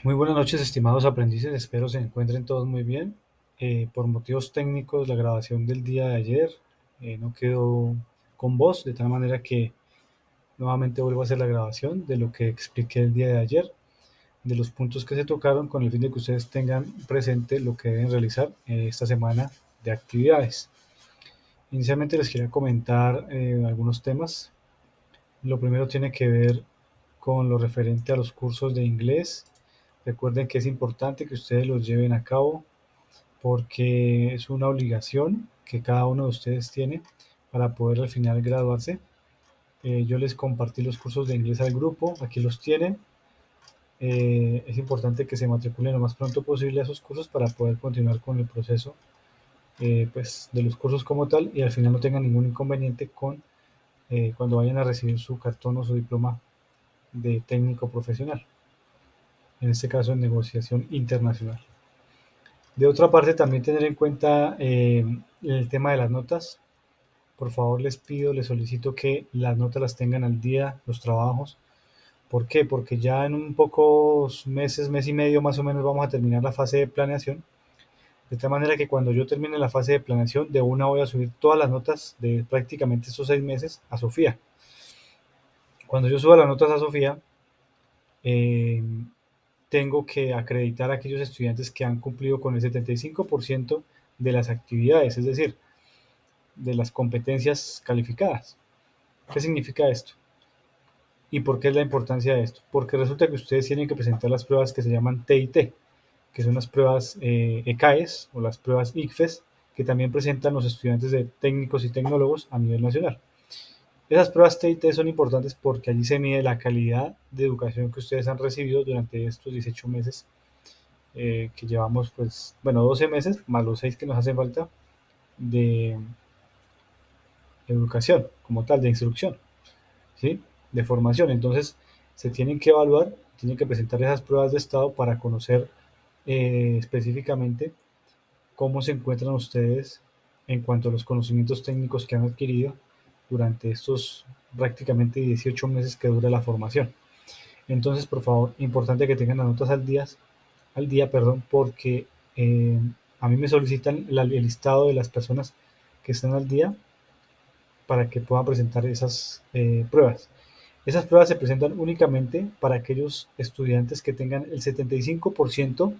Muy buenas noches, estimados aprendices. Espero se encuentren todos muy bien. Por motivos técnicos, la grabación del día de ayer no quedó con voz, de tal manera que nuevamente vuelvo a hacer la grabación de lo que expliqué el día de ayer, de los puntos que se tocaron, con el fin de que ustedes tengan presente lo que deben realizar esta semana de actividades. Inicialmente les quería comentar algunos temas. Lo primero tiene que ver con lo referente a los cursos de inglés. Recuerden que es importante que ustedes los lleven a cabo porque es una obligación que cada uno de ustedes tiene para poder al final graduarse. Yo les compartí los cursos de inglés al grupo, aquí los tienen. Es importante que se matriculen lo más pronto posible a esos cursos para poder continuar con el proceso pues, de los cursos como tal y al final no tengan ningún inconveniente con cuando vayan a recibir su cartón o su diploma de técnico profesional, en este caso en negociación internacional. De otra parte, también tener en cuenta el tema de las notas. Por favor, les pido, les solicito que las notas las tengan al día, los trabajos. ¿Por qué? Porque ya en un pocos meses, mes y medio más o menos, vamos a terminar la fase de planeación. De tal manera que cuando yo termine la fase de planeación, de una voy a subir todas las notas de prácticamente estos 6 meses a Sofía. Cuando yo suba las notas a Sofía, eh, tengo que acreditar a aquellos estudiantes que han cumplido con el 75% de las actividades, es decir, de las competencias calificadas. ¿Qué significa esto? ¿Y por qué es la importancia de esto? Porque resulta que ustedes tienen que presentar las pruebas que se llaman TIT, que son las pruebas ECAES o las pruebas ICFES, que también presentan los estudiantes de técnicos y tecnólogos a nivel nacional. Esas pruebas TIT son importantes porque allí se mide la calidad de educación que ustedes han recibido durante estos 18 meses que llevamos, pues, bueno, 12 meses más los 6 que nos hacen falta de educación como tal, de instrucción, ¿sí? De formación. Entonces, se tienen que evaluar, tienen que presentar esas pruebas de estado para conocer específicamente cómo se encuentran ustedes en cuanto a los conocimientos técnicos que han adquirido durante estos prácticamente 18 meses que dura la formación. Entonces, por favor, importante que tengan las notas al día, perdón, porque eh, a mí me solicitan el listado de las personas que están al día para que puedan presentar esas pruebas. Esas pruebas se presentan únicamente para aquellos estudiantes que tengan el 75%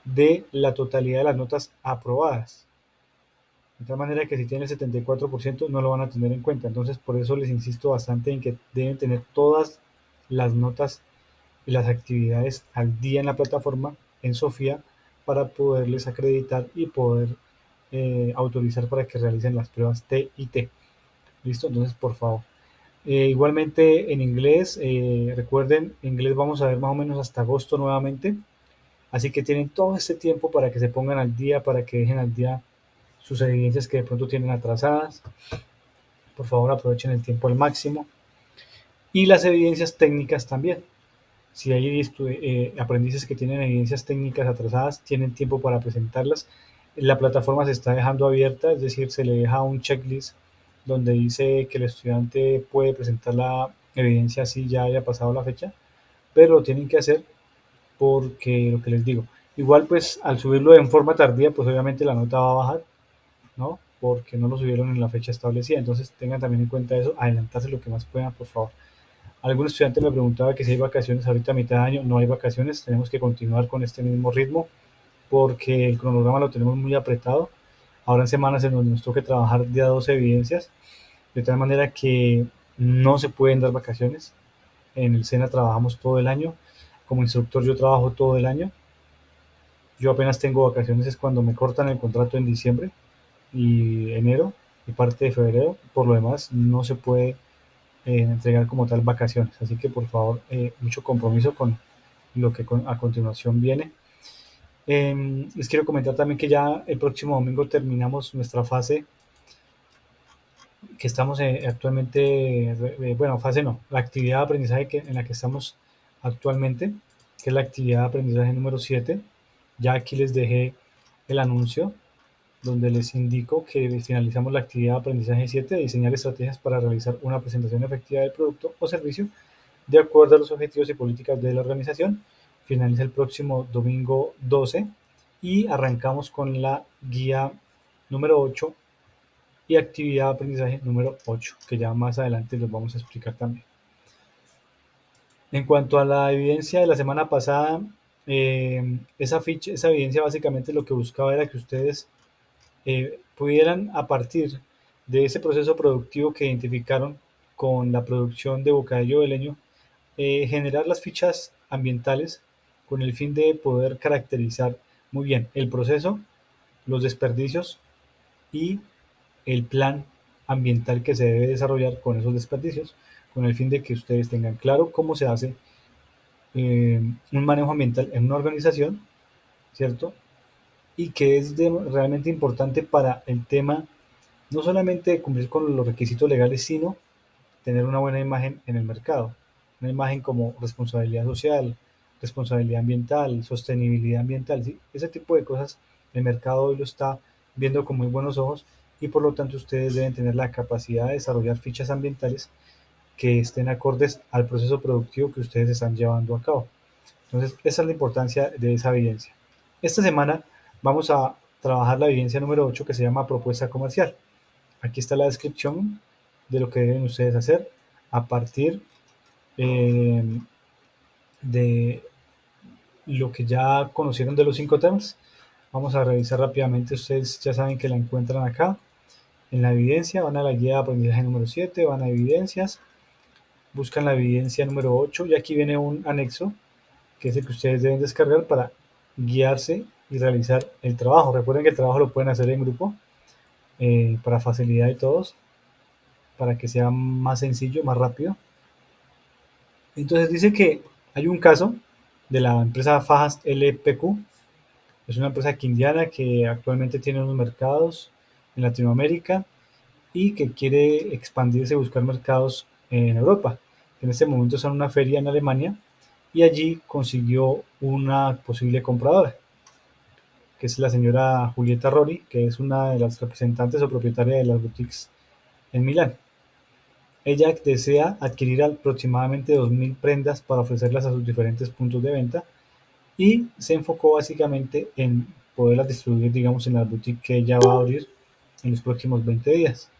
de la totalidad de las notas aprobadas. De tal manera que si tienen el 74% no lo van a tener en cuenta. Entonces, por eso les insisto bastante en que deben tener todas las notas y las actividades al día en la plataforma en Sofía para poderles acreditar y poder autorizar para que realicen las pruebas T y T. ¿Listo? Entonces, por favor. Igualmente en inglés, recuerden, inglés vamos a ver más o menos hasta agosto nuevamente. Así que tienen todo este tiempo para que se pongan al día, para que dejen al día sus evidencias que de pronto tienen atrasadas. Por favor, aprovechen el tiempo al máximo. Y las evidencias técnicas también. Si hay aprendices que tienen evidencias técnicas atrasadas, tienen tiempo para presentarlas. La plataforma se está dejando abierta, es decir, se le deja un checklist donde dice que el estudiante puede presentar la evidencia si ya haya pasado la fecha, pero lo tienen que hacer porque lo que les digo, igual pues al subirlo en forma tardía, pues obviamente la nota va a bajar, ¿no? Porque no lo subieron en la fecha establecida. Entonces tengan también en cuenta eso, adelantarse lo que más puedan, por favor. Algún estudiante me preguntaba que si hay vacaciones ahorita a mitad de año. No hay vacaciones, tenemos que continuar con este mismo ritmo porque el cronograma lo tenemos muy apretado. Ahora en semanas en donde nos toque trabajar de a 12 evidencias, de tal manera que no se pueden dar vacaciones. En el SENA trabajamos todo el año. Como instructor yo trabajo todo el año. Yo apenas tengo vacaciones es cuando me cortan el contrato en diciembre y enero y parte de febrero. Por lo demás no se puede entregar como tal vacaciones. Así que por favor, mucho compromiso con lo que a continuación viene. Les quiero comentar también que ya el próximo domingo terminamos nuestra fase que estamos actualmente, bueno, fase no, la actividad de aprendizaje en la que estamos actualmente, que es la actividad de aprendizaje número 7. Ya aquí les dejé el anuncio donde les indico que finalizamos la actividad de aprendizaje 7 de diseñar estrategias para realizar una presentación efectiva del producto o servicio de acuerdo a los objetivos y políticas de la organización. finaliza el próximo domingo 12 y arrancamos con la guía número 8 y actividad de aprendizaje número 8, que ya más adelante los vamos a explicar también. En cuanto a la evidencia de la semana pasada, esa evidencia básicamente lo que buscaba era que ustedes pudieran, a partir de ese proceso productivo que identificaron con la producción de bocadillo de leño, generar las fichas ambientales con el fin de poder caracterizar muy bien el proceso, los desperdicios y el plan ambiental que se debe desarrollar con esos desperdicios, con el fin de que ustedes tengan claro cómo se hace un manejo ambiental en una organización, ¿cierto? Y que es realmente importante para el tema no solamente de cumplir con los requisitos legales, sino tener una buena imagen en el mercado, una imagen como responsabilidad social, responsabilidad ambiental, sostenibilidad ambiental, ¿sí? Ese tipo de cosas el mercado hoy lo está viendo con muy buenos ojos y por lo tanto ustedes deben tener la capacidad de desarrollar fichas ambientales que estén acordes al proceso productivo que ustedes están llevando a cabo. Entonces, esa es la importancia de esa evidencia. Esta semana vamos a trabajar la evidencia número 8 que se llama propuesta comercial. Aquí está la descripción de lo que deben ustedes hacer a partir eh, de lo que ya conocieron de los 5 temas. Vamos a revisar rápidamente. Ustedes ya saben que la encuentran acá en la evidencia. Van a la guía de aprendizaje número 7, van a evidencias, buscan la evidencia número 8 y aquí viene un anexo que es el que ustedes deben descargar para guiarse y realizar el trabajo. Recuerden que el trabajo lo pueden hacer en grupo para facilidad de todos, para que sea más sencillo, más rápido. Entonces dice que hay un caso de la empresa Fajas LPQ, es una empresa quindiana que actualmente tiene unos mercados en Latinoamérica y que quiere expandirse y buscar mercados en Europa. En este momento está en una feria en Alemania y allí consiguió una posible compradora, que es la señora Julieta Rori, que es una de las representantes o propietaria de las boutiques en Milán. Ella desea adquirir aproximadamente 2.000 prendas para ofrecerlas a sus diferentes puntos de venta y se enfocó básicamente en poderlas distribuir, digamos, en las boutiques que ella va a abrir en los próximos 20 días.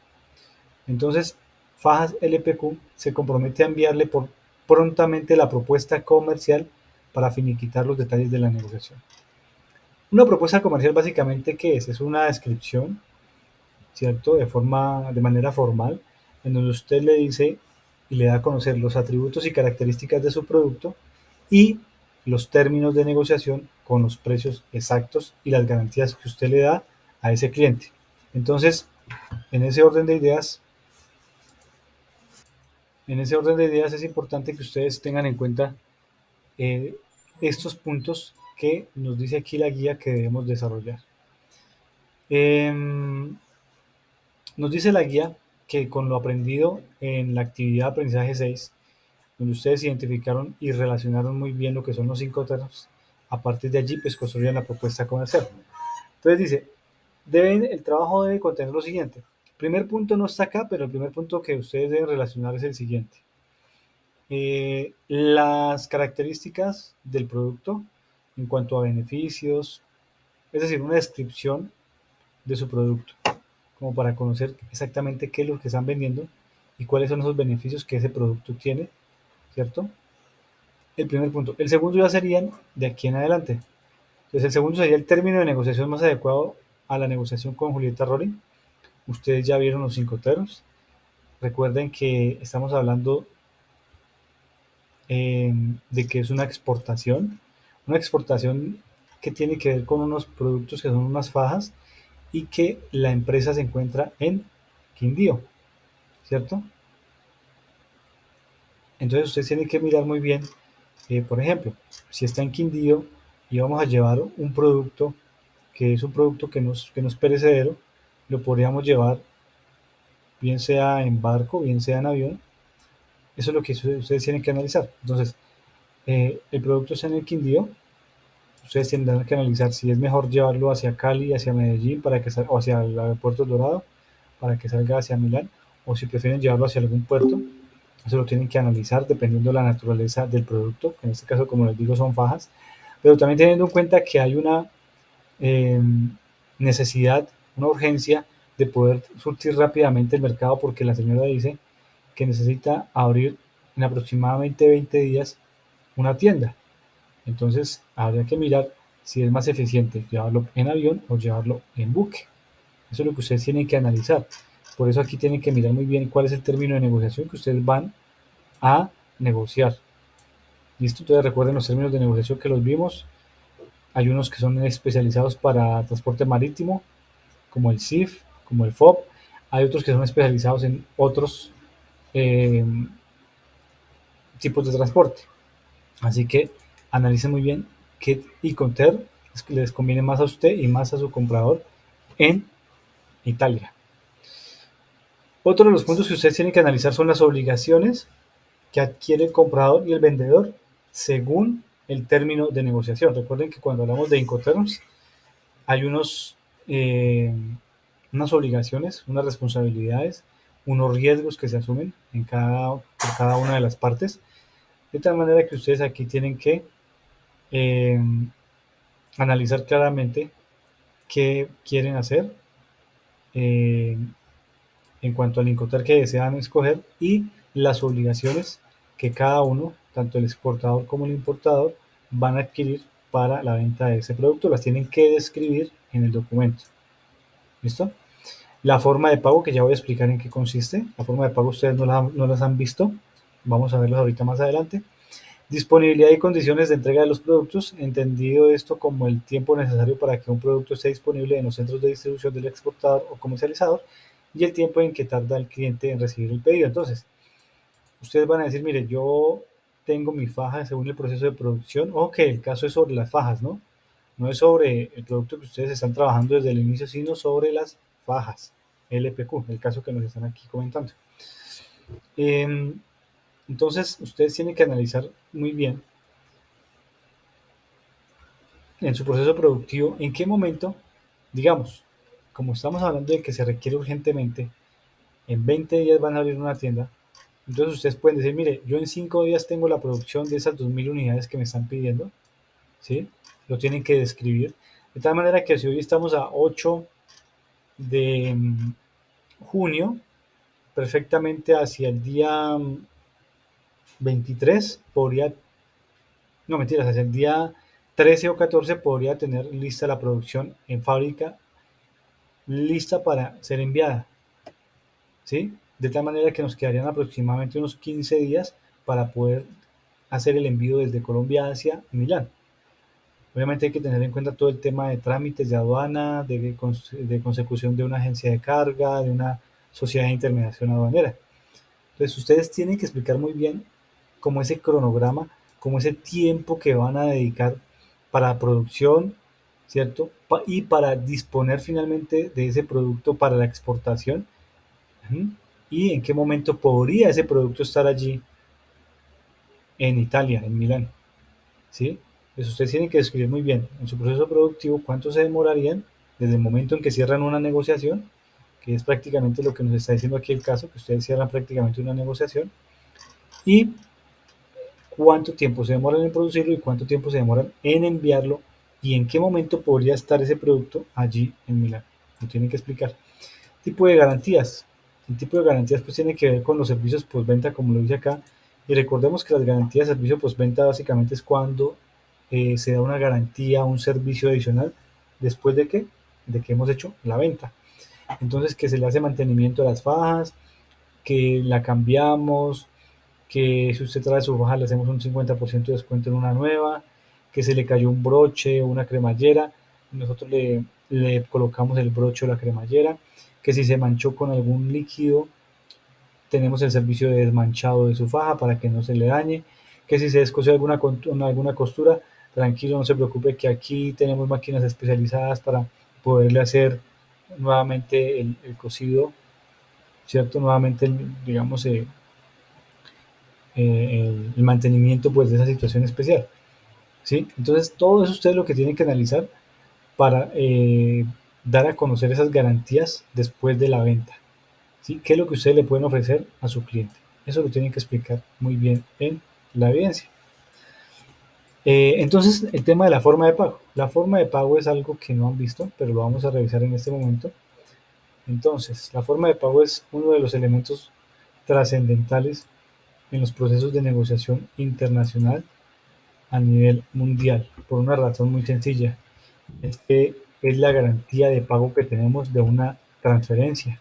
Entonces, Fajas LPQ se compromete a enviarle prontamente la propuesta comercial para finiquitar los detalles de la negociación. Una propuesta comercial básicamente, ¿qué es? Es una descripción, ¿cierto? De manera formal, en donde usted le dice y le da a conocer los atributos y características de su producto y los términos de negociación con los precios exactos y las garantías que usted le da a ese cliente. Entonces, en ese orden de ideas, es importante que ustedes tengan en cuenta eh, estos puntos que nos dice aquí la guía que debemos desarrollar. Eh, Nos dice la guía que con lo aprendido en la actividad de aprendizaje 6, donde ustedes identificaron y relacionaron muy bien lo que son los 5 términos, a partir de allí pues construyan la propuesta comercial. Entonces dice, el trabajo debe contener lo siguiente. El primer punto no está acá, pero el primer punto que ustedes deben relacionar es el siguiente. Las características del producto en cuanto a beneficios, es decir, una descripción de su producto, como para conocer exactamente qué es lo que están vendiendo y cuáles son esos beneficios que ese producto tiene, ¿cierto? El primer punto. El segundo ya serían de aquí en adelante. Entonces el segundo sería el término de negociación más adecuado a la negociación con Julieta Rory. Ustedes ya vieron los 5 términos. Recuerden que estamos hablando de que es una exportación que tiene que ver con unos productos que son unas fajas y que la empresa se encuentra en Quindío, ¿cierto? Entonces ustedes tienen que mirar muy bien, por ejemplo, si está en Quindío y vamos a llevar un producto que es un producto que no es perecedero, lo podríamos llevar bien sea en barco, bien sea en avión. Eso es lo que ustedes tienen que analizar. Entonces, el producto está en el Quindío, ustedes tendrán que analizar si es mejor llevarlo hacia Cali, hacia Medellín, o hacia el aeropuerto Dorado, para que salga hacia Milán, o si prefieren llevarlo hacia algún puerto. Eso lo tienen que analizar dependiendo de la naturaleza del producto, que en este caso, como les digo, son fajas, pero también teniendo en cuenta que hay una eh, necesidad, una urgencia de poder surtir rápidamente el mercado, porque la señora dice que necesita abrir en aproximadamente 20 días una tienda. Entonces habría que mirar si es más eficiente llevarlo en avión o llevarlo en buque. Eso es lo que ustedes tienen que analizar. Por eso aquí tienen que mirar muy bien cuál es el término de negociación que ustedes van a negociar. ¿Listo? Entonces recuerden los términos de negociación que los vimos. Hay unos que son especializados para transporte marítimo, como el CIF, como el FOB. Hay otros que son especializados en otros eh, tipos de transporte. Así que analicen muy bien qué Iconter les conviene más a usted y más a su comprador en Italia. Otro de los puntos que ustedes tienen que analizar son las obligaciones que adquiere el comprador y el vendedor según el término de negociación. Recuerden que cuando hablamos de Incoterms hay unas obligaciones, unas responsabilidades, unos riesgos que se asumen por cada una de las partes, de tal manera que ustedes aquí tienen que eh, analizar claramente qué quieren hacer eh, en cuanto al Incoterm que desean escoger y las obligaciones que cada uno, tanto el exportador como el importador, van a adquirir para la venta de ese producto. Las tienen que describir en el documento. ¿Listo? La forma de pago, que ya voy a explicar en qué consiste. La forma de pago ustedes no las han visto. Vamos a verlas ahorita más adelante. Disponibilidad y condiciones de entrega de los productos, entendido esto como el tiempo necesario para que un producto esté disponible en los centros de distribución del exportador o comercializador y el tiempo en que tarda el cliente en recibir el pedido. Entonces, ustedes van a decir, mire, yo tengo mi faja según el proceso de producción. Ok, el caso es sobre las fajas, ¿no? No es sobre el producto que ustedes están trabajando desde el inicio, sino sobre las fajas, LPQ, el caso que nos están aquí comentando. Eh, entonces, ustedes tienen que analizar muy bien en su proceso productivo en qué momento, digamos, como estamos hablando de que se requiere urgentemente, en 20 días van a abrir una tienda. Entonces ustedes pueden decir, mire, yo en 5 días tengo la producción de esas 2000 unidades que me están pidiendo, ¿sí? Lo tienen que describir. De tal manera que si hoy estamos a 8 de junio, perfectamente hacia el día 23 podría, no mentiras, hacia el día 13 o 14 podría tener lista la producción en fábrica, lista para ser enviada, ¿sí? De tal manera que nos quedarían aproximadamente unos 15 días para poder hacer el envío desde Colombia hacia Milán. Obviamente hay que tener en cuenta todo el tema de trámites de aduana, de consecución de una agencia de carga, de una sociedad de intermediación aduanera. Entonces ustedes tienen que explicar muy bien cómo ese cronograma, cómo ese tiempo que van a dedicar para producción, ¿cierto? Y para disponer finalmente de ese producto para la exportación. ¿Mm? Y en qué momento podría ese producto estar allí en Italia, en Milán, ¿sí? Entonces ustedes tienen que describir muy bien en su proceso productivo cuánto se demorarían desde el momento en que cierran una negociación, que es prácticamente lo que nos está diciendo aquí el caso, que ustedes cierran prácticamente una negociación, y cuánto tiempo se demoran en producirlo y cuánto tiempo se demoran en enviarlo y en qué momento podría estar ese producto allí en Milán. Lo tienen que explicar. Tipo de garantías. El tipo de garantías pues tiene que ver con los servicios postventa, como lo dice acá. Y recordemos que las garantías de servicio postventa básicamente es cuando se da una garantía, un servicio adicional después de que hemos hecho la venta. Entonces que se le hace mantenimiento a las fajas, que la cambiamos, que si usted trae su faja le hacemos un 50% de descuento en una nueva, que se le cayó un broche o una cremallera, nosotros le colocamos el broche o la cremallera, que si se manchó con algún líquido, tenemos el servicio de desmanchado de su faja para que no se le dañe, que si se descosió alguna costura, tranquilo, no se preocupe que aquí tenemos máquinas especializadas para poderle hacer nuevamente el cosido, ¿cierto? Nuevamente, digamos, el mantenimiento pues, de esa situación especial. ¿Sí? Entonces, todo eso ustedes lo que tienen que analizar para dar a conocer esas garantías después de la venta. ¿Sí? ¿Qué es lo que ustedes le pueden ofrecer a su cliente? Eso lo tienen que explicar muy bien en la evidencia. Entonces, el tema de la forma de pago. La forma de pago es algo que no han visto, pero lo vamos a revisar en este momento. Entonces, la forma de pago es uno de los elementos trascendentales en los procesos de negociación internacional a nivel mundial, por una razón muy sencilla. Es que es la garantía de pago que tenemos de una transferencia,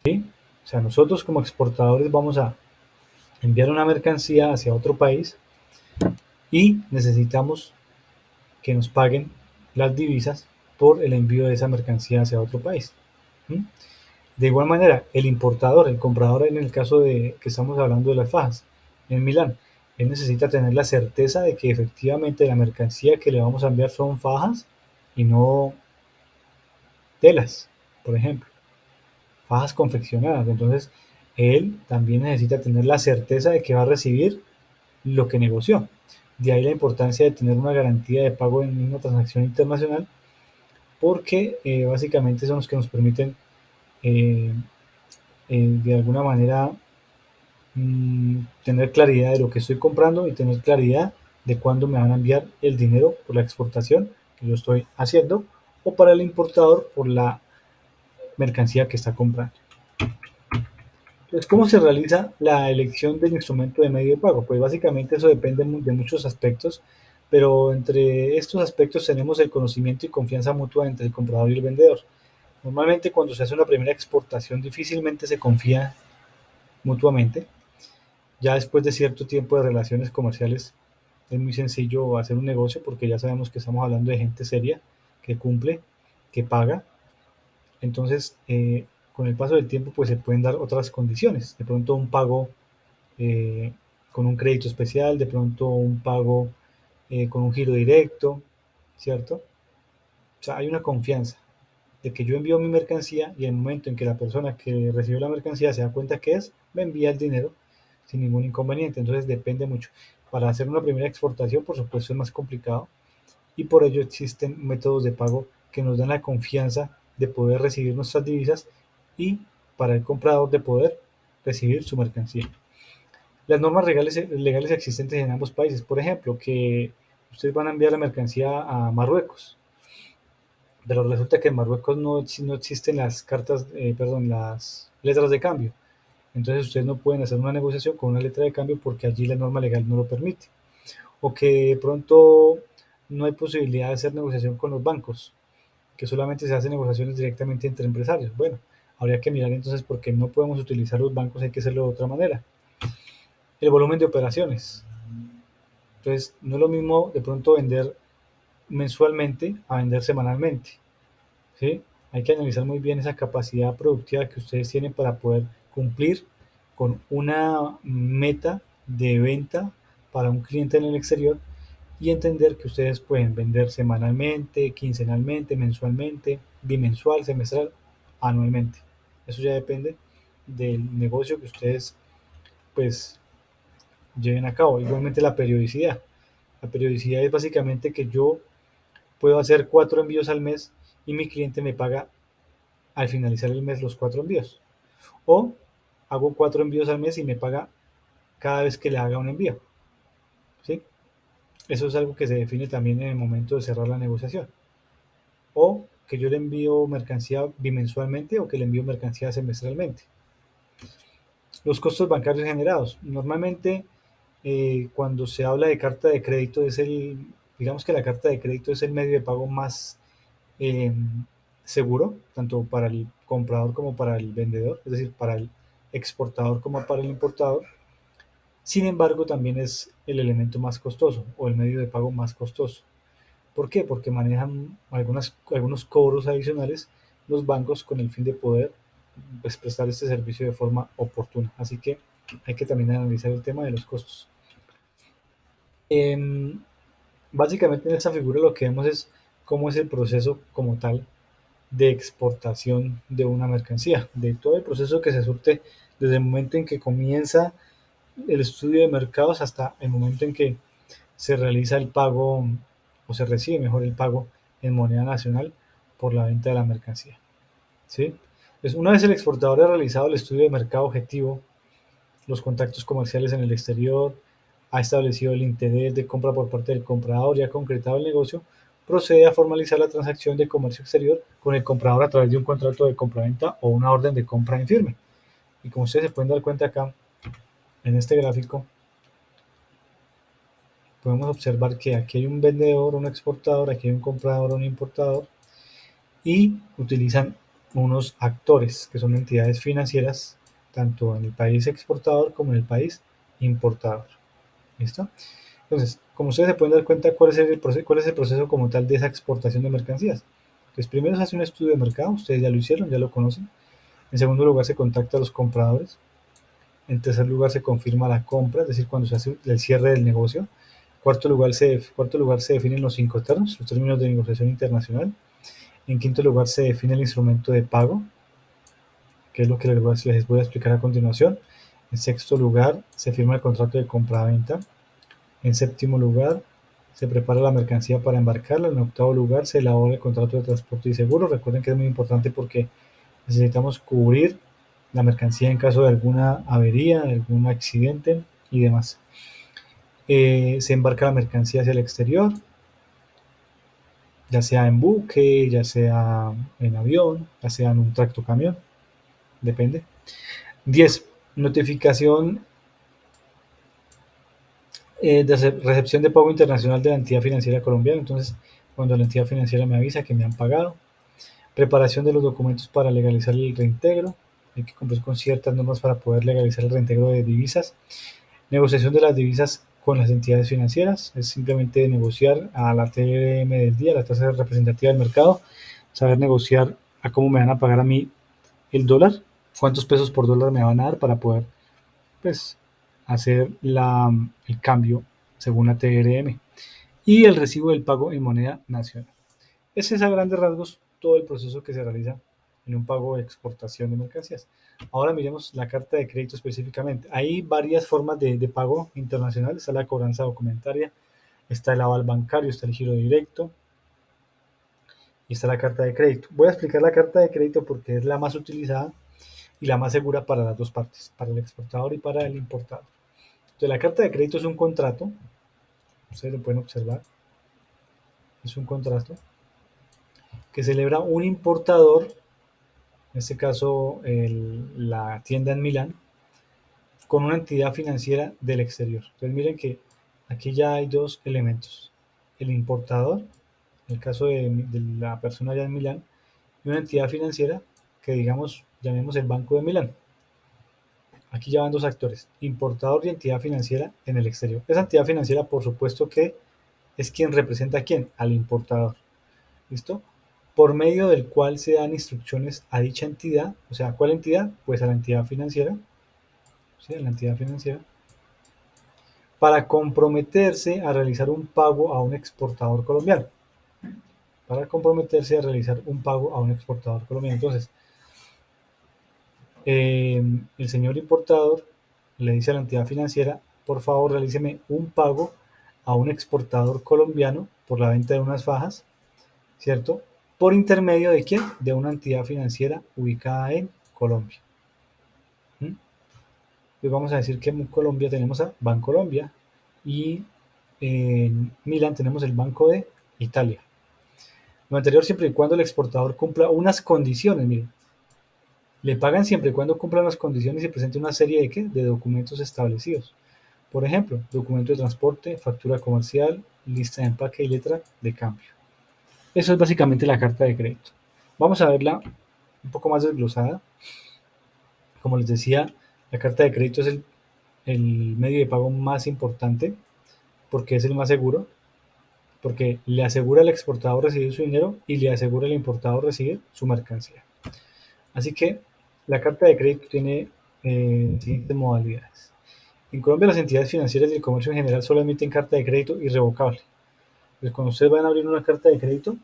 ¿sí? O sea, nosotros como exportadores vamos a enviar una mercancía hacia otro país y necesitamos que nos paguen las divisas por el envío de esa mercancía hacia otro país. ¿Sí? De igual manera, el importador, el comprador en el caso de que estamos hablando de las fajas en Milán, él necesita tener la certeza de que efectivamente la mercancía que le vamos a enviar son fajas y no telas, por ejemplo, fajas confeccionadas. Entonces, él también necesita tener la certeza de que va a recibir lo que negoció. De ahí la importancia de tener una garantía de pago en una transacción internacional, porque básicamente son los que nos permiten eh, de alguna manera tener claridad de lo que estoy comprando y tener claridad de cuándo me van a enviar el dinero por la exportación que yo estoy haciendo o para el importador por la mercancía que está comprando. Entonces, ¿cómo se realiza la elección del instrumento de medio de pago? Pues básicamente eso depende de muchos aspectos, pero entre estos aspectos tenemos el conocimiento y confianza mutua entre el comprador y el vendedor. Normalmente cuando se hace una primera exportación difícilmente se confía mutuamente. Ya después de cierto tiempo de relaciones comerciales es muy sencillo hacer un negocio porque ya sabemos que estamos hablando de gente seria, que cumple, que paga. Entonces, con el paso del tiempo, pues se pueden dar otras condiciones. De pronto un pago eh, con un crédito especial, de pronto un pago con un giro directo, ¿cierto? O sea, hay una confianza de que yo envío mi mercancía y en el momento en que la persona que recibió la mercancía se da cuenta que es, me envía el dinero sin ningún inconveniente. Entonces depende mucho. Para hacer una primera exportación, por supuesto, es más complicado y por ello existen métodos de pago que nos dan la confianza de poder recibir nuestras divisas y para el comprador de poder recibir su mercancía. Las normas legales existentes en ambos países, por ejemplo, que ustedes van a enviar la mercancía a Marruecos, pero resulta que en Marruecos no existen las cartas, perdón, las letras de cambio. Entonces ustedes no pueden hacer una negociación con una letra de cambio porque allí la norma legal no lo permite. O que de pronto no hay posibilidad de hacer negociación con los bancos, que solamente se hacen negociaciones directamente entre empresarios. Bueno, habría que mirar entonces por qué no podemos utilizar los bancos, hay que hacerlo de otra manera. El volumen de operaciones. Entonces, no es lo mismo de pronto vender mensualmente a vender semanalmente. ¿Sí? Hay que analizar muy bien esa capacidad productiva que ustedes tienen para poder cumplir con una meta de venta para un cliente en el exterior y entender que ustedes pueden vender semanalmente, quincenalmente, mensualmente, bimensual, semestral, anualmente. Eso ya depende del negocio que ustedes pues lleven a cabo. Igualmente la periodicidad. La periodicidad es básicamente que yo puedo hacer 4 envíos al mes y mi cliente me paga al finalizar el mes los 4 envíos. O hago 4 envíos al mes y me paga cada vez que le haga un envío. ¿Sí? Eso es algo que se define también en el momento de cerrar la negociación. O que yo le envío mercancía bimensualmente o que le envío mercancía semestralmente. Los costos bancarios generados. Normalmente cuando se habla de carta de crédito digamos que la carta de crédito es el medio de pago más eh, seguro, tanto para el comprador como para el vendedor, es decir, para el exportador como para el importador. Sin embargo, también es el elemento más costoso o el medio de pago más costoso. ¿Por qué? Porque manejan algunos cobros adicionales los bancos con el fin de poder pues, prestar este servicio de forma oportuna. Así que hay que también analizar el tema de los costos. Em, Básicamente en esta figura lo que vemos es cómo es el proceso como tal de exportación de una mercancía, de todo el proceso que se surte desde el momento en que comienza el estudio de mercados hasta el momento en que se realiza el pago o se recibe mejor el pago en moneda nacional por la venta de la mercancía. ¿Sí? Pues una vez el exportador ha realizado el estudio de mercado objetivo, los contactos comerciales en el exterior, ha establecido el interés de compra por parte del comprador y ha concretado el negocio, procede a formalizar la transacción de comercio exterior con el comprador a través de un contrato de compraventa o una orden de compra en firme. Y como ustedes se pueden dar cuenta acá, en este gráfico, podemos observar que aquí hay un vendedor, un exportador, aquí hay un comprador, un importador, y utilizan unos actores que son entidades financieras, tanto en el país exportador como en el país importador. ¿Listo? Entonces, como ustedes se pueden dar cuenta, ¿cuál es el proceso como tal de esa exportación de mercancías? Pues primero se hace un estudio de mercado, ustedes ya lo hicieron, ya lo conocen. En segundo lugar, se contacta a los compradores. En tercer lugar, se confirma la compra, es decir, cuando se hace el cierre del negocio. Cuarto lugar, se definen los Incoterms, los términos de negociación internacional. En quinto lugar, se define el instrumento de pago, que es lo que les voy a explicar a continuación. En sexto lugar, se firma el contrato de compra-venta. En séptimo lugar, se prepara la mercancía para embarcarla. En octavo lugar, se elabora el contrato de transporte y seguro. Recuerden que es muy importante porque necesitamos cubrir la mercancía en caso de alguna avería, de algún accidente y demás. Se embarca la mercancía hacia el exterior, ya sea en buque, ya sea en avión, ya sea en un tractocamión, depende. 10. Notificación de recepción de pago internacional de la entidad financiera colombiana. Entonces, cuando la entidad financiera me avisa que me han pagado. Preparación de los documentos para legalizar el reintegro. Hay que cumplir con ciertas normas para poder legalizar el reintegro de divisas. Negociación de las divisas con las entidades financieras. Es simplemente negociar a la TRM del día, la tasa representativa del mercado. Saber negociar a cómo me van a pagar a mí el dólar. Cuántos pesos por dólar me van a dar para poder, pues, hacer el cambio según la TRM. Y el recibo del pago en moneda nacional. Ese es a grandes rasgos todo el proceso que se realiza en un pago de exportación de mercancías. Ahora miremos la carta de crédito específicamente. Hay varias formas de pago internacional. Está la cobranza documentaria, está el aval bancario, está el giro directo y está la carta de crédito. Voy a explicar la carta de crédito porque es la más utilizada y la más segura para las dos partes, para el exportador y para el importador. Entonces, la carta de crédito es un contrato, ustedes lo pueden observar, es un contrato que celebra un importador, en este caso la tienda en Milán, con una entidad financiera del exterior. Entonces miren que aquí ya hay dos elementos. El importador, en el caso de la persona allá en Milán, y una entidad financiera que digamos, llamemos el Banco de Milán. Aquí ya van dos actores, importador y entidad financiera en el exterior. Esa entidad financiera, por supuesto que es quien representa a quién, al importador. ¿Listo? Por medio del cual se dan instrucciones a dicha entidad, o sea, ¿cuál entidad? Pues a la entidad financiera, ¿sí? A la entidad financiera, para comprometerse a realizar un pago a un exportador colombiano. Para comprometerse a realizar un pago a un exportador colombiano. Entonces, el señor importador le dice a la entidad financiera, por favor, realíceme un pago a un exportador colombiano por la venta de unas fajas, ¿cierto? ¿Por intermedio de quién? De una entidad financiera ubicada en Colombia. ¿Mm? Pues vamos a decir que en Colombia tenemos a Bancolombia y en Milán tenemos el Banco de Italia. Lo anterior siempre y cuando el exportador cumpla unas condiciones, miren. Le pagan siempre y cuando cumplan las condiciones y presente una serie de, ¿qué? De documentos establecidos. Por ejemplo, documento de transporte, factura comercial, lista de empaque y letra de cambio. Eso es básicamente la carta de crédito. Vamos a verla un poco más desglosada. Como les decía, la carta de crédito es el medio de pago más importante porque es el más seguro, porque le asegura al exportador recibir su dinero y le asegura al importador recibir su mercancía. Así que la carta de crédito tiene siguientes modalidades. En Colombia las entidades financieras y el comercio en general solo emiten carta de crédito irrevocable. Pues cuando ustedes van a abrir una carta de crédito,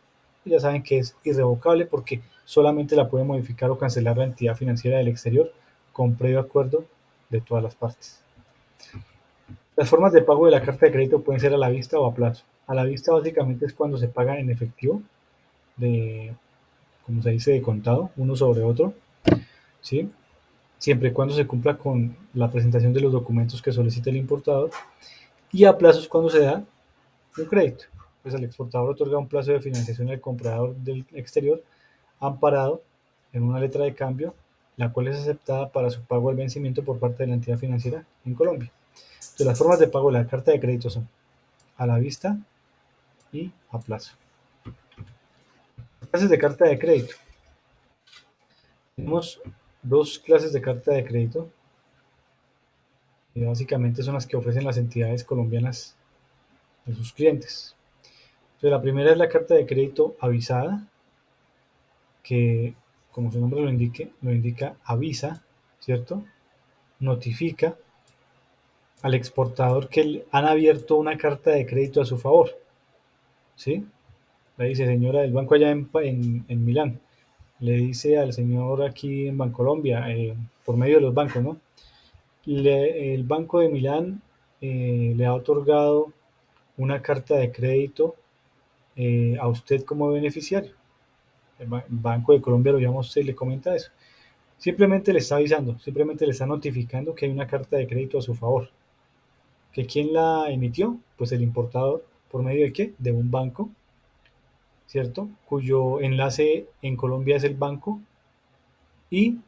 ya saben que es irrevocable porque solamente la puede modificar o cancelar la entidad financiera del exterior con previo acuerdo de todas las partes. Las formas de pago de la carta de crédito pueden ser a la vista o a plazo. A la vista básicamente es cuando se paga en efectivo, de, como se dice, de contado, uno sobre otro, ¿sí? siempre y cuando se cumpla con la presentación de los documentos que solicita el importador, y a plazos cuando se da un crédito. Pues el exportador otorga un plazo de financiación al comprador del exterior amparado en una letra de cambio, la cual es aceptada para su pago al vencimiento por parte de la entidad financiera en Colombia. Entonces, las formas de pago de la carta de crédito son a la vista y a plazo. Clases de carta de crédito. Tenemos dos clases de carta de crédito, y básicamente son las que ofrecen las entidades colombianas a sus clientes. Entonces, la primera es la carta de crédito avisada, que, como su nombre lo indica, avisa, ¿cierto? Notifica al exportador que han abierto una carta de crédito a su favor, ¿sí? Le dice, señora del banco allá en Milán, le dice al señor aquí en Bancolombia, por medio de los bancos, ¿no? El Banco de Milán le ha otorgado una carta de crédito a usted como beneficiario. El Banco de Colombia lo llama a usted y le comenta eso. Simplemente le está avisando, simplemente le está notificando que hay una carta de crédito a su favor. ¿Que quién la emitió? Pues el importador. ¿Por medio de qué? De un banco, ¿cierto? Cuyo enlace en Colombia es el banco, y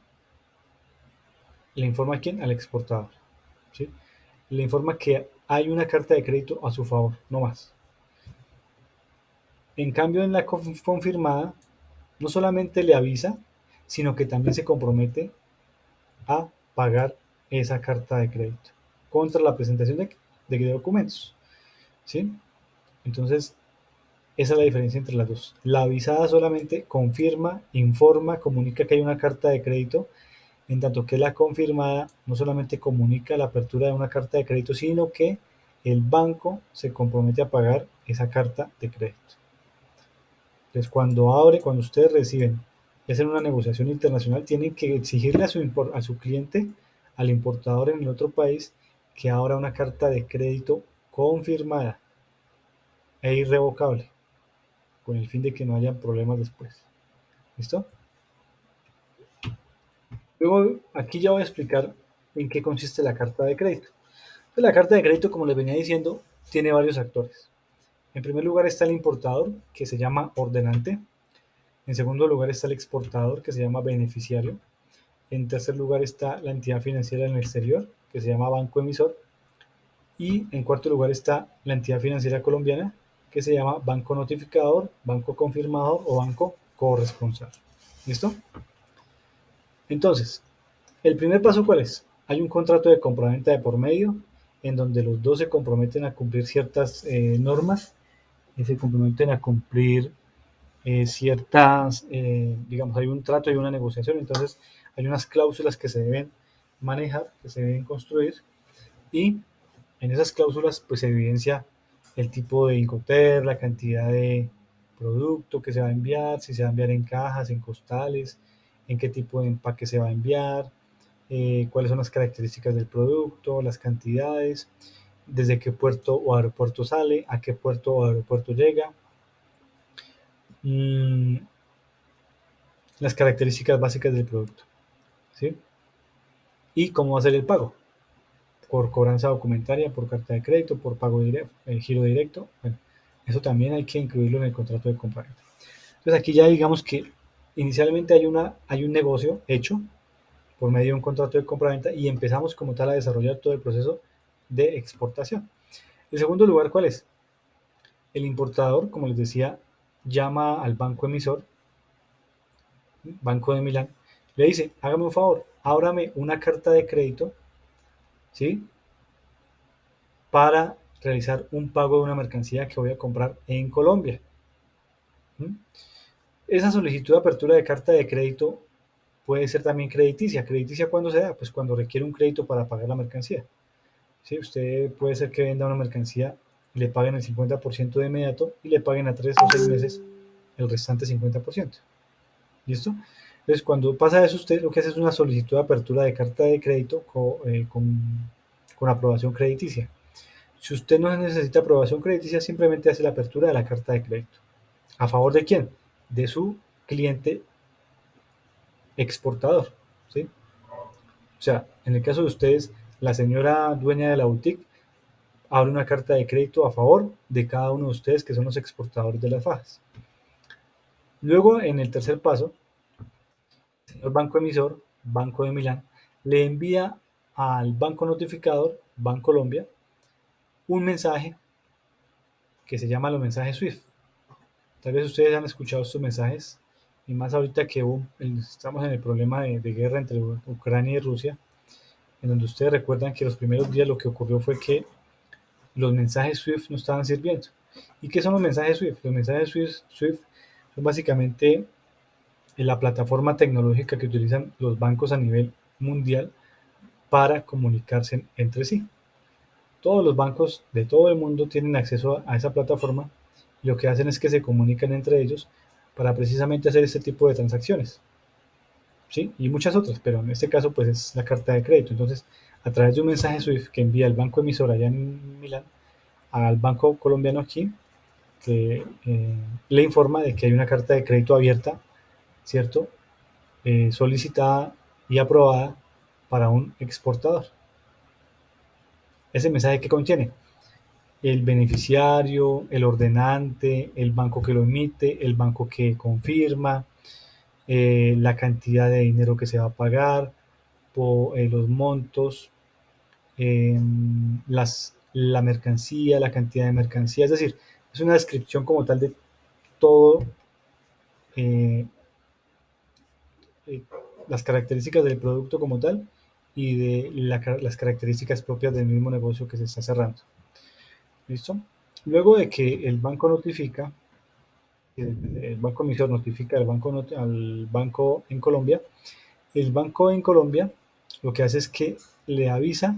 le informa a quién, al exportador, ¿sí? Le informa que hay una carta de crédito a su favor, no más. En cambio, en la confirmada, no solamente le avisa, sino que también se compromete a pagar esa carta de crédito contra la presentación de documentos, ¿sí? Entonces, esa es la diferencia entre las dos. La avisada solamente confirma, informa, comunica que hay una carta de crédito, en tanto que la confirmada no solamente comunica la apertura de una carta de crédito, sino que el banco se compromete a pagar esa carta de crédito. Entonces, cuando ustedes reciben y hacen una negociación internacional, tienen que exigirle a su cliente, al importador en el otro país, que abra una carta de crédito confirmada e irrevocable, con el fin de que no haya problemas después. ¿Listo? Luego, aquí ya voy a explicar en qué consiste la carta de crédito. Pues la carta de crédito, como les venía diciendo, tiene varios actores. En primer lugar está el importador, que se llama ordenante. En segundo lugar está el exportador, que se llama beneficiario. En tercer lugar está la entidad financiera en el exterior, que se llama banco emisor. Y en cuarto lugar está la entidad financiera colombiana, que se llama banco notificador, banco confirmador o banco corresponsal. ¿Listo? Entonces, el primer paso, ¿cuál es? Hay un contrato de compraventa de por medio, en donde los dos se comprometen a cumplir ciertas normas, y se comprometen a cumplir ciertas, digamos, hay un trato y una negociación. Entonces hay unas cláusulas que se deben manejar, que se deben construir, y en esas cláusulas pues se evidencia el tipo de Incoterm, la cantidad de producto que se va a enviar, si se va a enviar en cajas, en costales, en qué tipo de empaque se va a enviar, cuáles son las características del producto, las cantidades, desde qué puerto o aeropuerto sale, a qué puerto o aeropuerto llega, mmm, las características básicas del producto, ¿sí? Y cómo va a ser el pago, por cobranza documentaria, por carta de crédito, por pago directo, giro directo. Bueno, eso también hay que incluirlo en el contrato de compraventa. Entonces aquí ya digamos que inicialmente hay un negocio hecho por medio de un contrato de compraventa, y empezamos como tal a desarrollar todo el proceso de exportación. En segundo lugar, ¿cuál es? El importador, como les decía, llama al banco emisor, Banco de Milán, le dice, hágame un favor, ábrame una carta de crédito, ¿sí? Para realizar un pago de una mercancía que voy a comprar en Colombia. ¿Mm? Esa solicitud de apertura de carta de crédito puede ser también crediticia. ¿Crediticia cuándo se da? Pues cuando requiere un crédito para pagar la mercancía. ¿Sí? Usted puede ser que venda una mercancía y le paguen el 50% de inmediato, y le paguen a 3 o 6 meses el restante 50%. ¿Listo? Entonces, cuando pasa eso, usted lo que hace es una solicitud de apertura de carta de crédito con aprobación crediticia. Si usted no necesita aprobación crediticia, simplemente hace la apertura de la carta de crédito. ¿A favor de quién? De su cliente exportador, ¿sí? O sea, en el caso de ustedes, la señora dueña de la boutique abre una carta de crédito a favor de cada uno de ustedes que son los exportadores de las fajas. Luego, en el tercer paso, el señor banco emisor, Banco de Milán, le envía al banco notificador, Bancolombia, un mensaje que se llama los mensajes SWIFT. Tal vez ustedes han escuchado estos mensajes, y más ahorita que estamos en el problema de guerra entre Ucrania y Rusia, en donde ustedes recuerdan que los primeros días lo que ocurrió fue que los mensajes SWIFT no estaban sirviendo. ¿Y qué son los mensajes SWIFT? Los mensajes SWIFT son básicamente la plataforma tecnológica que utilizan los bancos a nivel mundial para comunicarse entre sí. Todos los bancos de todo el mundo tienen acceso a esa plataforma y lo que hacen es que se comunican entre ellos para precisamente hacer este tipo de transacciones. ¿Sí? Y muchas otras, pero en este caso pues es la carta de crédito. Entonces, a través de un mensaje SWIFT que envía el banco emisor allá en Milán al banco colombiano aquí, que le informa de que hay una carta de crédito abierta, ¿cierto? Solicitada y aprobada para un exportador. Ese mensaje que contiene el beneficiario, el ordenante, el banco que lo emite, el banco que confirma, la cantidad de dinero que se va a pagar, los montos, la mercancía, la cantidad de mercancía, es decir, es una descripción como tal de todo, eh, eh, las características del producto como tal y de las características propias del mismo negocio que se está cerrando. ¿Listo? Luego de que el banco notifica, el banco emisor notifica al banco en Colombia, el banco en Colombia lo que hace es que le avisa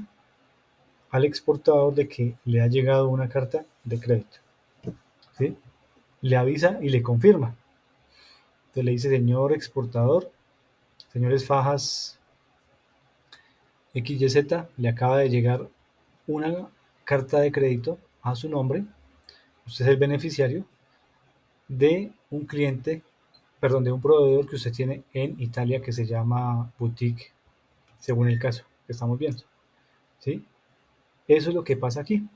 al exportador de que le ha llegado una carta de crédito. ¿Sí? Le avisa y le confirma. Entonces le dice, señor exportador, señores fajas XYZ, le acaba de llegar una carta de crédito a su nombre, usted es el beneficiario de un cliente, perdón, de un proveedor que usted tiene en Italia que se llama Boutique, según el caso que estamos viendo. ¿Sí? Eso es lo que pasa aquí.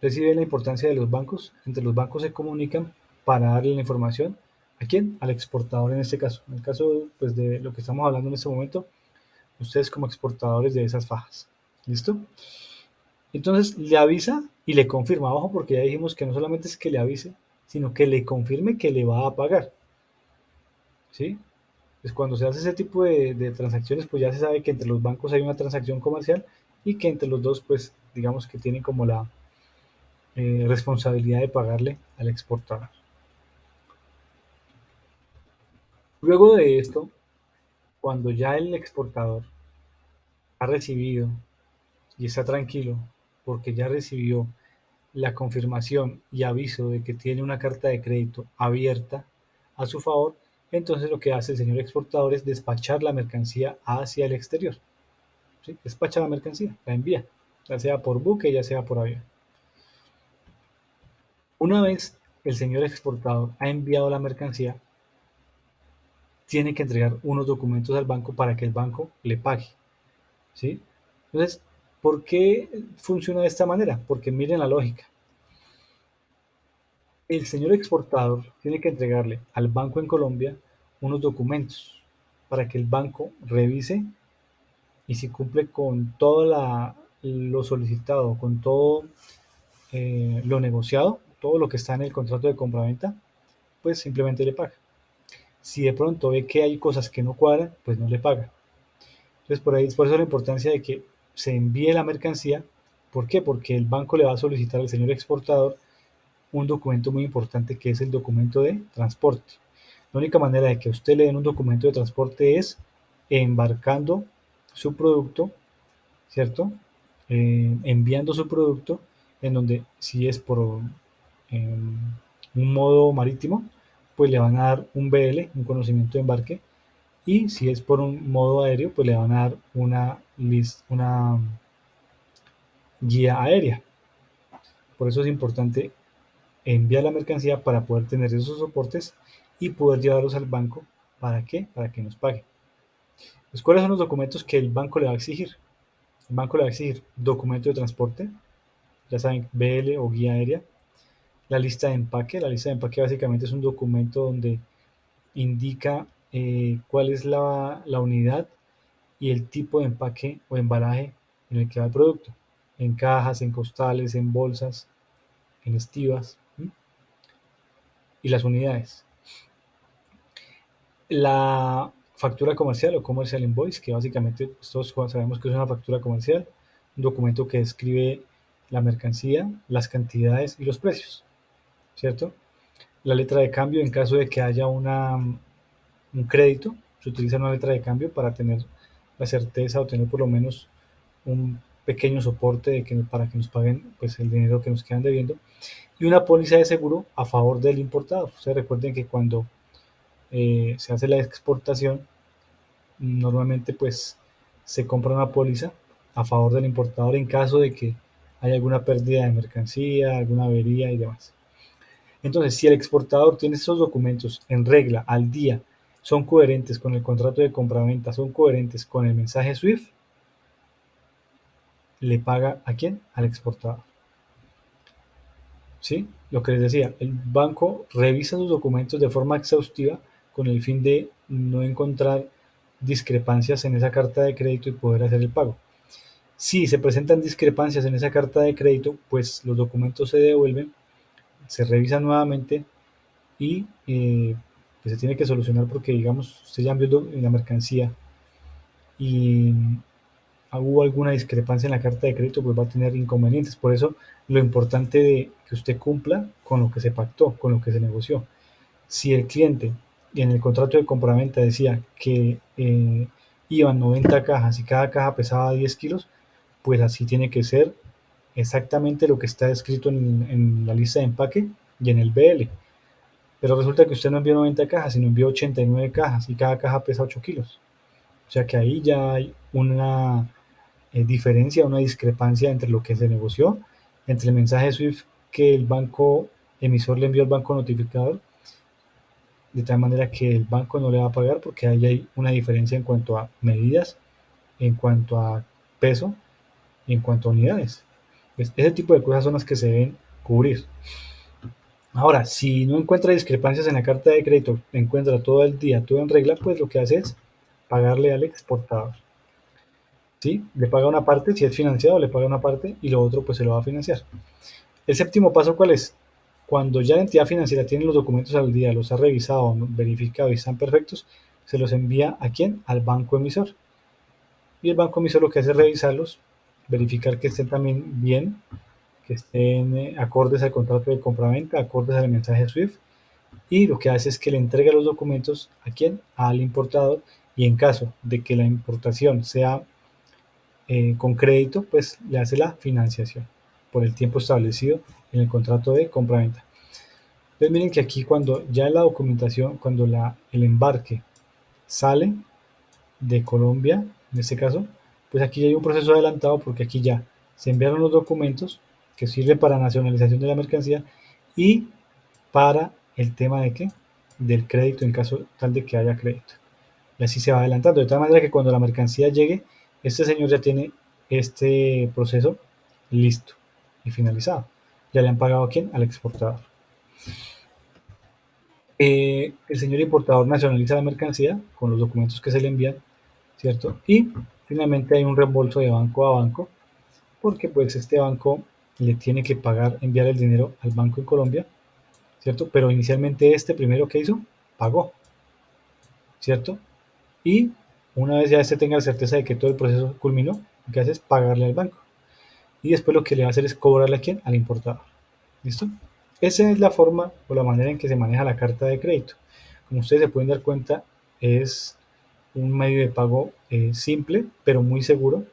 Recibe la importancia de los bancos, entre los bancos se comunican para darle la información. ¿A quién? Al exportador en este caso. En el caso pues, de lo que estamos hablando en este momento, ustedes como exportadores de esas fajas. ¿Listo? Entonces le avisa y le confirma, ojo, porque ya dijimos que no solamente es que le avise, sino que le confirme que le va a pagar. ¿Sí? Pues cuando se hace ese tipo de transacciones, pues ya se sabe que entre los bancos hay una transacción comercial y que entre los dos, pues digamos que tienen como la responsabilidad de pagarle al exportador. Luego de esto, cuando ya el exportador ha recibido y está tranquilo porque ya recibió la confirmación y aviso de que tiene una carta de crédito abierta a su favor, entonces lo que hace el señor exportador es despachar la mercancía hacia el exterior. ¿Sí? Despacha la mercancía, la envía, ya sea por buque, ya sea por avión. Una vez el señor exportador ha enviado la mercancía, tiene que entregar unos documentos al banco para que el banco le pague. ¿Sí? Entonces, ¿por qué funciona de esta manera? Porque miren la lógica. El señor exportador tiene que entregarle al banco en Colombia unos documentos para que el banco revise y si cumple con todo lo solicitado, con todo lo negociado, todo lo que está en el contrato de compraventa, pues simplemente le paga. Si de pronto ve que hay cosas que no cuadran, pues no le paga. Entonces por eso la importancia de que se envíe la mercancía. ¿Por qué? Porque el banco le va a solicitar al señor exportador un documento muy importante que es el documento de transporte. La única manera de que a usted le den un documento de transporte es embarcando su producto, ¿cierto? Enviando su producto, en donde si es por un modo marítimo, pues le van a dar un BL, un conocimiento de embarque, y si es por un modo aéreo, pues le van a dar una guía aérea. Por eso es importante enviar la mercancía para poder tener esos soportes y poder llevarlos al banco. ¿Para qué? Para que nos pague. Pues, ¿cuáles son los documentos que el banco le va a exigir? El banco le va a exigir documento de transporte, ya saben, BL o guía aérea, la lista de empaque. La lista de empaque básicamente es un documento donde indica cuál es la unidad y el tipo de empaque o embalaje en el que va el producto, en cajas, en costales, en bolsas, en estivas, ¿sí? Y las unidades. La factura comercial o commercial invoice, que básicamente pues, todos sabemos que es una factura comercial, un documento que describe la mercancía, las cantidades y los precios, ¿cierto? La letra de cambio en caso de que haya un crédito, se utiliza una letra de cambio para tener la certeza o tener por lo menos un pequeño soporte para que nos paguen pues, el dinero que nos quedan debiendo, y una póliza de seguro a favor del importador. Ustedes recuerden que cuando se hace la exportación, normalmente pues se compra una póliza a favor del importador en caso de que haya alguna pérdida de mercancía, alguna avería y demás. Entonces, si el exportador tiene esos documentos en regla, al día, son coherentes con el contrato de compraventa, son coherentes con el mensaje SWIFT, le paga ¿a quién? Al exportador. ¿Sí? Lo que les decía, el banco revisa sus documentos de forma exhaustiva con el fin de no encontrar discrepancias en esa carta de crédito y poder hacer el pago. Si se presentan discrepancias en esa carta de crédito, pues los documentos se devuelven, se revisan nuevamente y pues se tiene que solucionar porque, digamos, usted ya envió la mercancía y hubo alguna discrepancia en la carta de crédito, pues va a tener inconvenientes. Por eso lo importante de que usted cumpla con lo que se pactó, con lo que se negoció. Si el cliente en el contrato de compraventa decía que iban 90 cajas y cada caja pesaba 10 kilos, pues así tiene que ser exactamente lo que está escrito en la lista de empaque y en el BL. Pero resulta que usted no envió 90 cajas, sino envió 89 cajas y cada caja pesa 8 kilos. O sea que ahí ya hay una diferencia, una discrepancia entre lo que se negoció, entre el mensaje SWIFT que el banco emisor le envió al banco notificador, de tal manera que el banco no le va a pagar porque ahí hay una diferencia en cuanto a medidas, en cuanto a peso y en cuanto a unidades. Pues ese tipo de cosas son las que se deben cubrir. Ahora, si no encuentra discrepancias en la carta de crédito, encuentra todo el día, todo en regla, pues lo que hace es pagarle al exportador. ¿Sí? Le paga una parte, si es financiado, le paga una parte y lo otro pues se lo va a financiar. El séptimo paso, ¿cuál es? Cuando ya la entidad financiera tiene los documentos al día, los ha revisado, verificado y están perfectos, se los envía ¿a quién? Al banco emisor. Y el banco emisor lo que hace es revisarlos, verificar que estén también bien, que estén acordes al contrato de compraventa, acordes al mensaje SWIFT, y lo que hace es que le entrega los documentos ¿a quién? Al importador, y en caso de que la importación sea con crédito, pues le hace la financiación por el tiempo establecido en el contrato de compraventa. Entonces miren que aquí cuando ya la documentación, cuando el embarque sale de Colombia, en este caso, pues aquí ya hay un proceso adelantado porque aquí ya se enviaron los documentos que sirven para nacionalización de la mercancía y para el tema de qué, del crédito en caso tal de que haya crédito. Y así se va adelantando, de tal manera que cuando la mercancía llegue, este señor ya tiene este proceso listo y finalizado. Ya le han pagado a quién, al exportador. El señor importador nacionaliza la mercancía con los documentos que se le envían, ¿cierto? Y finalmente hay un reembolso de banco a banco, porque pues este banco le tiene que pagar, enviar el dinero al banco en Colombia, ¿cierto? Pero inicialmente este primero que hizo, pagó, ¿cierto? Y una vez ya este tenga la certeza de que todo el proceso culminó, lo que hace es pagarle al banco. Y después lo que le va a hacer es cobrarle a quién, al importador. ¿Listo? Esa es la forma o la manera en que se maneja la carta de crédito. Como ustedes se pueden dar cuenta, es un medio de pago simple, pero muy seguro.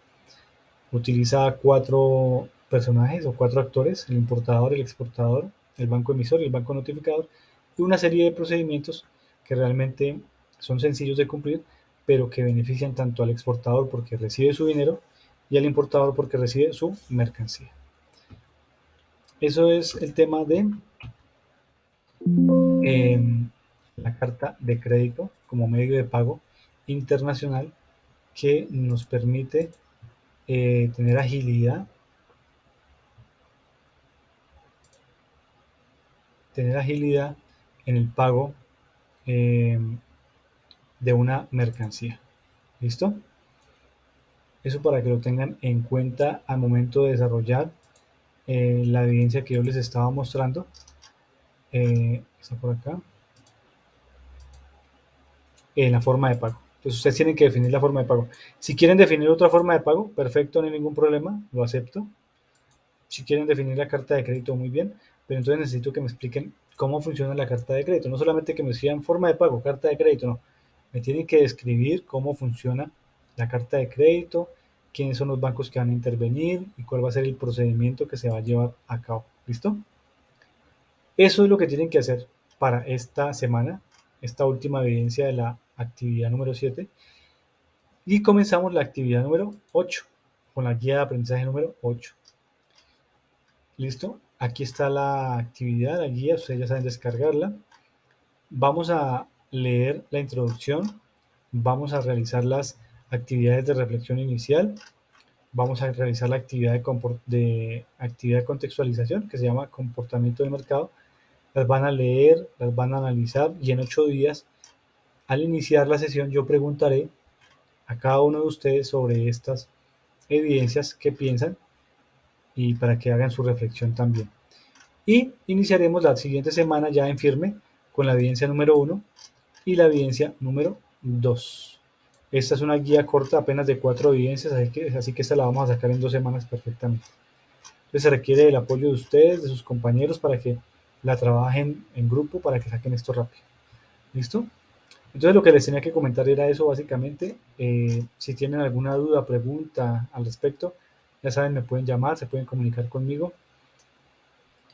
Utiliza cuatro personajes o cuatro actores: el importador, el exportador, el banco emisor y el banco notificador, y una serie de procedimientos que realmente son sencillos de cumplir, pero que benefician tanto al exportador porque recibe su dinero y al importador porque recibe su mercancía. Eso es el tema de la carta de crédito como medio de pago internacional que nos permite tener agilidad en el pago eh, de una mercancía. ¿Listo? Eso para que lo tengan en cuenta al momento de desarrollar la evidencia que yo les estaba mostrando. Está por acá. En la forma de pago. Entonces ustedes tienen que definir la forma de pago. Si quieren definir otra forma de pago, perfecto, no hay ningún problema, lo acepto. Si quieren definir la carta de crédito, muy bien, pero entonces necesito que me expliquen cómo funciona la carta de crédito. No solamente que me escriban forma de pago, carta de crédito, no. Me tienen que describir cómo funciona la carta de crédito, quiénes son los bancos que van a intervenir y cuál va a ser el procedimiento que se va a llevar a cabo. ¿Listo? Eso es lo que tienen que hacer para esta semana, esta última evidencia de la actividad número 7. Y comenzamos la actividad número 8, con la guía de aprendizaje número 8. ¿Listo? Aquí está la actividad, la guía, ustedes ya saben descargarla. Vamos a leer la introducción, vamos a realizar las actividades de reflexión inicial, vamos a realizar la actividad actividad de contextualización, que se llama comportamiento del mercado. Las van a leer, las van a analizar y en 8 días, al iniciar la sesión, yo preguntaré a cada uno de ustedes sobre estas evidencias que piensan y para que hagan su reflexión también. Y iniciaremos la siguiente semana ya en firme con la evidencia número 1 y la evidencia número 2. Esta es una guía corta apenas de 4 evidencias, así que esta la vamos a sacar en 2 semanas perfectamente. Entonces se requiere el apoyo de ustedes, de sus compañeros, para que la trabajen en grupo, para que saquen esto rápido. ¿Listo? Entonces lo que les tenía que comentar era eso básicamente. Si tienen alguna duda, pregunta al respecto, ya saben, me pueden llamar, se pueden comunicar conmigo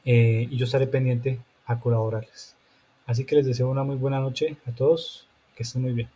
y yo estaré pendiente a colaborarles. Así que les deseo una muy buena noche a todos, que estén muy bien.